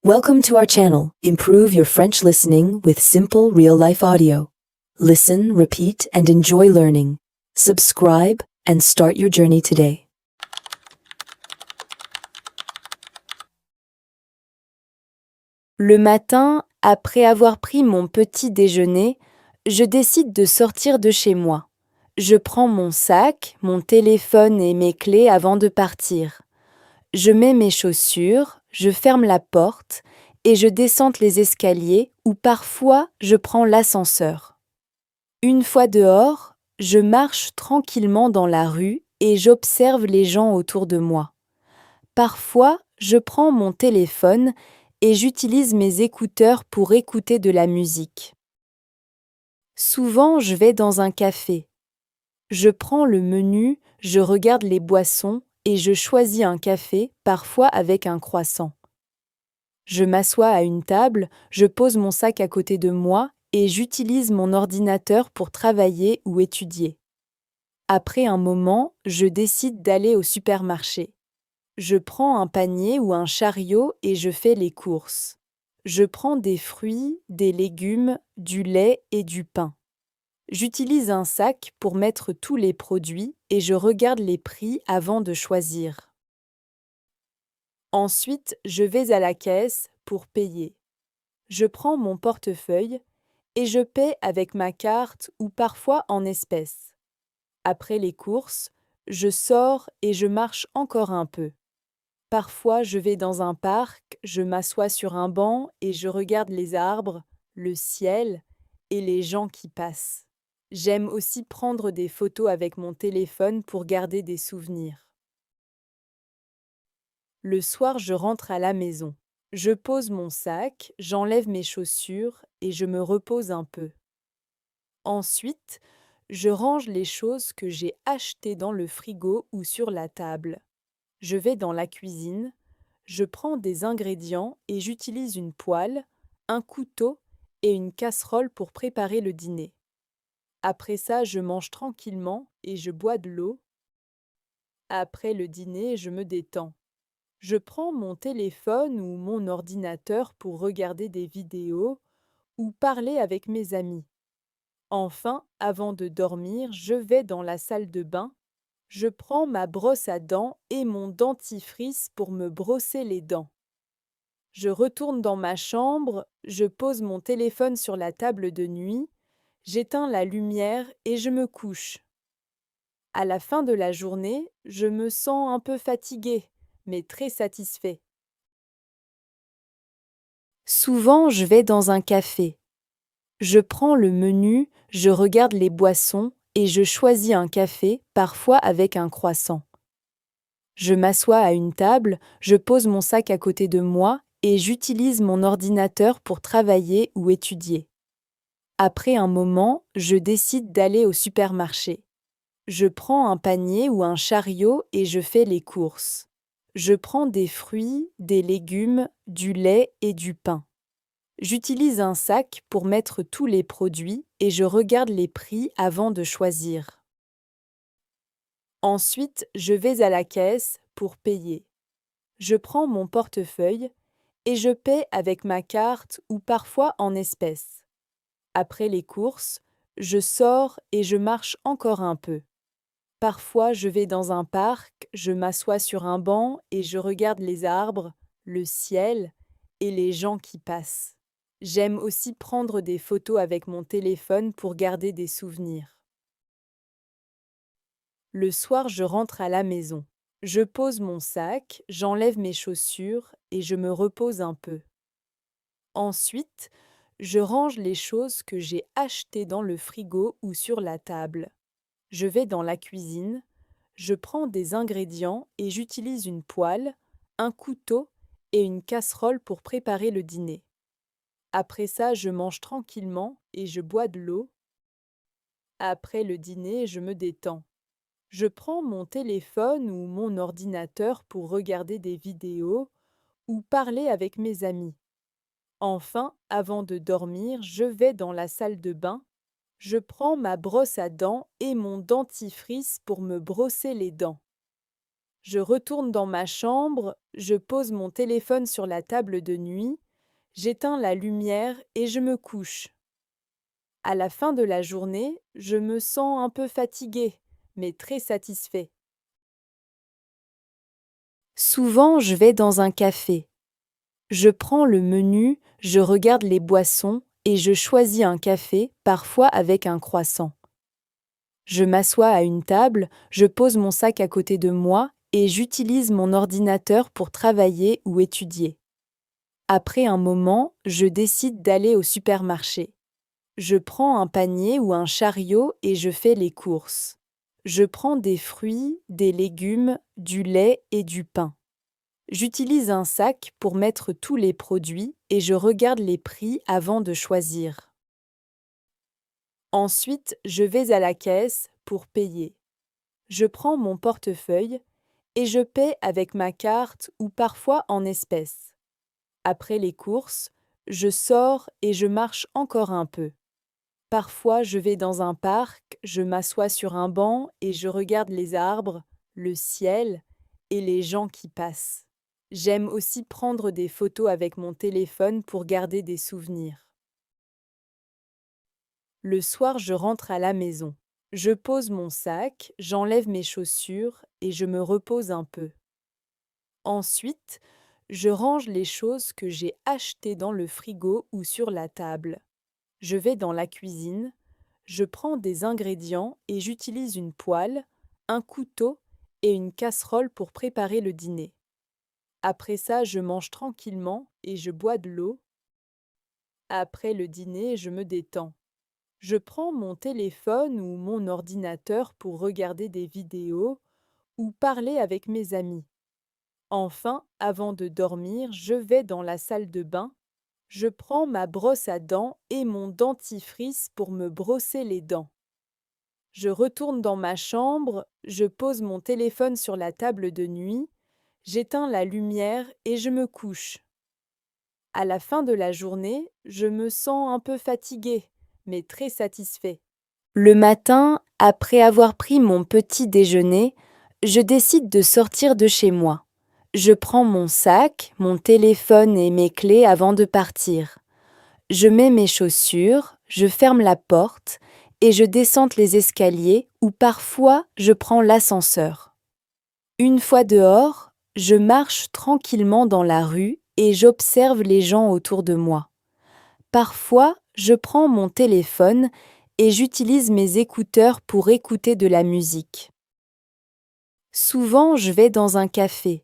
Welcome to our channel. Improve your French listening with simple real-life audio. Listen, repeat, and enjoy learning. Subscribe and start your journey today. Le matin, après avoir pris mon petit déjeuner, je décide de sortir de chez moi. Je prends mon sac, mon téléphone et mes clés avant de partir. Je mets mes chaussures, je ferme la porte et je descends les escaliers ou parfois je prends l'ascenseur. Une fois dehors, je marche tranquillement dans la rue et j'observe les gens autour de moi. Parfois, je prends mon téléphone et j'utilise mes écouteurs pour écouter de la musique. Souvent, je vais dans un café. Je prends le menu, je regarde les boissons et je choisis un café, parfois avec un croissant. Je m'assois à une table, je pose mon sac à côté de moi et j'utilise mon ordinateur pour travailler ou étudier. Après un moment, je décide d'aller au supermarché. Je prends un panier ou un chariot et je fais les courses. Je prends des fruits, des légumes, du lait et du pain. J'utilise un sac pour mettre tous les produits et je regarde les prix avant de choisir. Ensuite, je vais à la caisse pour payer. Je prends mon portefeuille et je paie avec ma carte ou parfois en espèces. Après les courses, je sors et je marche encore un peu. Parfois, je vais dans un parc, je m'assois sur un banc et je regarde les arbres, le ciel et les gens qui passent. J'aime aussi prendre des photos avec mon téléphone pour garder des souvenirs. Le soir, je rentre à la maison. Je pose mon sac, j'enlève mes chaussures et je me repose un peu. Ensuite, je range les choses que j'ai achetées dans le frigo ou sur la table. Je vais dans la cuisine, je prends des ingrédients et j'utilise une poêle, un couteau et une casserole pour préparer le dîner. Après ça, je mange tranquillement et je bois de l'eau. Après le dîner, je me détends. Je prends mon téléphone ou mon ordinateur pour regarder des vidéos ou parler avec mes amis. Enfin, avant de dormir, je vais dans la salle de bain. Je prends ma brosse à dents et mon dentifrice pour me brosser les dents. Je retourne dans ma chambre, je pose mon téléphone sur la table de nuit, j'éteins la lumière et je me couche. À la fin de la journée, je me sens un peu fatiguée, mais très satisfait. Souvent, je vais dans un café. Je prends le menu, je regarde les boissons et je choisis un café, parfois avec un croissant. Je m'assois à une table, je pose mon sac à côté de moi et j'utilise mon ordinateur pour travailler ou étudier. Après un moment, je décide d'aller au supermarché. Je prends un panier ou un chariot et je fais les courses. Je prends des fruits, des légumes, du lait et du pain. J'utilise un sac pour mettre tous les produits et je regarde les prix avant de choisir. Ensuite, je vais à la caisse pour payer. Je prends mon portefeuille et je paie avec ma carte ou parfois en espèces. Après les courses, je sors et je marche encore un peu. Parfois, je vais dans un parc, je m'assois sur un banc et je regarde les arbres, le ciel et les gens qui passent. J'aime aussi prendre des photos avec mon téléphone pour garder des souvenirs. Le soir, je rentre à la maison. Je pose mon sac, j'enlève mes chaussures et je me repose un peu. Ensuite, je range les choses que j'ai achetées dans le frigo ou sur la table. Je vais dans la cuisine, je prends des ingrédients et j'utilise une poêle, un couteau et une casserole pour préparer le dîner. Après ça, je mange tranquillement et je bois de l'eau. Après le dîner, je me détends. Je prends mon téléphone ou mon ordinateur pour regarder des vidéos ou parler avec mes amis. Enfin, avant de dormir, je vais dans la salle de bain. Je prends ma brosse à dents et mon dentifrice pour me brosser les dents. Je retourne dans ma chambre, je pose mon téléphone sur la table de nuit, j'éteins la lumière et je me couche. À la fin de la journée, je me sens un peu fatigué, mais très satisfait. Souvent, je vais dans un café. Je prends le menu, je regarde les boissons et je choisis un café, parfois avec un croissant. Je m'assois à une table, je pose mon sac à côté de moi et j'utilise mon ordinateur pour travailler ou étudier. Après un moment, je décide d'aller au supermarché. Je prends un panier ou un chariot et je fais les courses. Je prends des fruits, des légumes, du lait et du pain. J'utilise un sac pour mettre tous les produits et je regarde les prix avant de choisir. Ensuite, je vais à la caisse pour payer. Je prends mon portefeuille et je paie avec ma carte ou parfois en espèces. Après les courses, je sors et je marche encore un peu. Parfois, je vais dans un parc, je m'assois sur un banc et je regarde les arbres, le ciel et les gens qui passent. J'aime aussi prendre des photos avec mon téléphone pour garder des souvenirs. Le soir, je rentre à la maison. Je pose mon sac, j'enlève mes chaussures et je me repose un peu. Ensuite, je range les choses que j'ai achetées dans le frigo ou sur la table. Je vais dans la cuisine, je prends des ingrédients et j'utilise une poêle, un couteau et une casserole pour préparer le dîner. Après ça, je mange tranquillement et je bois de l'eau. Après le dîner, je me détends. Je prends mon téléphone ou mon ordinateur pour regarder des vidéos ou parler avec mes amis. Enfin, avant de dormir, je vais dans la salle de bain. Je prends ma brosse à dents et mon dentifrice pour me brosser les dents. Je retourne dans ma chambre, je pose mon téléphone sur la table de nuit, j'éteins la lumière et je me couche. À la fin de la journée, je me sens un peu fatigué, mais très satisfait. Le matin, après avoir pris mon petit déjeuner, je décide de sortir de chez moi. Je prends mon sac, mon téléphone et mes clés avant de partir. Je mets mes chaussures, je ferme la porte et je descends les escaliers ou parfois je prends l'ascenseur. Une fois dehors, je marche tranquillement dans la rue et j'observe les gens autour de moi. Parfois, je prends mon téléphone et j'utilise mes écouteurs pour écouter de la musique. Souvent, je vais dans un café.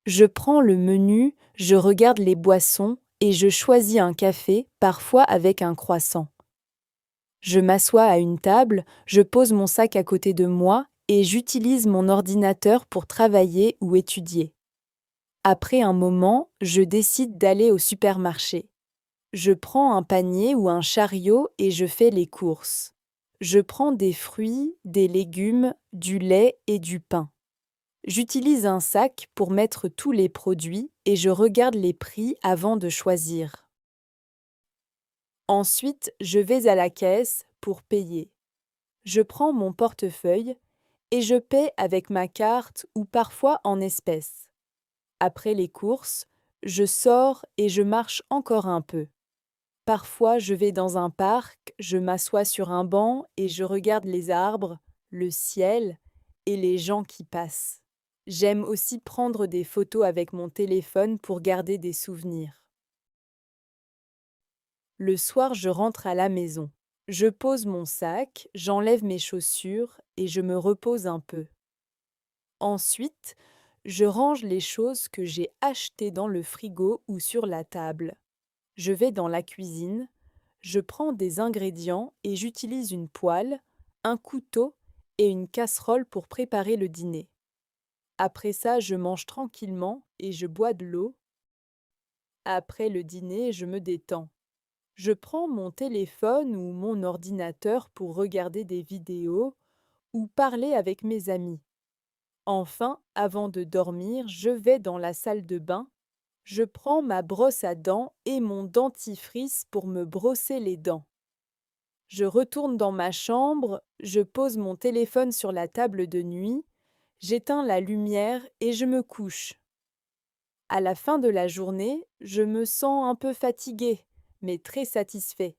Je prends le menu, je regarde les boissons et je choisis un café, parfois avec un croissant. Je m'assois à une table, je pose mon sac à côté de moi et j'utilise mon ordinateur pour travailler ou étudier. Après un moment, je décide d'aller au supermarché. Je prends un panier ou un chariot et je fais les courses. Je prends des fruits, des légumes, du lait et du pain. J'utilise un sac pour mettre tous les produits et je regarde les prix avant de choisir. Ensuite, je vais à la caisse pour payer. Je prends mon portefeuille et je paie avec ma carte ou parfois en espèces. Après les courses, je sors et je marche encore un peu. Parfois, je vais dans un parc, je m'assois sur un banc et je regarde les arbres, le ciel et les gens qui passent. J'aime aussi prendre des photos avec mon téléphone pour garder des souvenirs. Le soir, je rentre à la maison. Je pose mon sac, j'enlève mes chaussures et je me repose un peu. Ensuite, je range les choses que j'ai achetées dans le frigo ou sur la table. Je vais dans la cuisine, je prends des ingrédients et j'utilise une poêle, un couteau et une casserole pour préparer le dîner. Après ça, je mange tranquillement et je bois de l'eau. Après le dîner, je me détends. Je prends mon téléphone ou mon ordinateur pour regarder des vidéos ou parler avec mes amis. Enfin, avant de dormir, je vais dans la salle de bain. Je prends ma brosse à dents et mon dentifrice pour me brosser les dents. Je retourne dans ma chambre, je pose mon téléphone sur la table de nuit, J'éteins la lumière et je me couche. À la fin de la journée, je me sens un peu fatigué, mais très satisfait.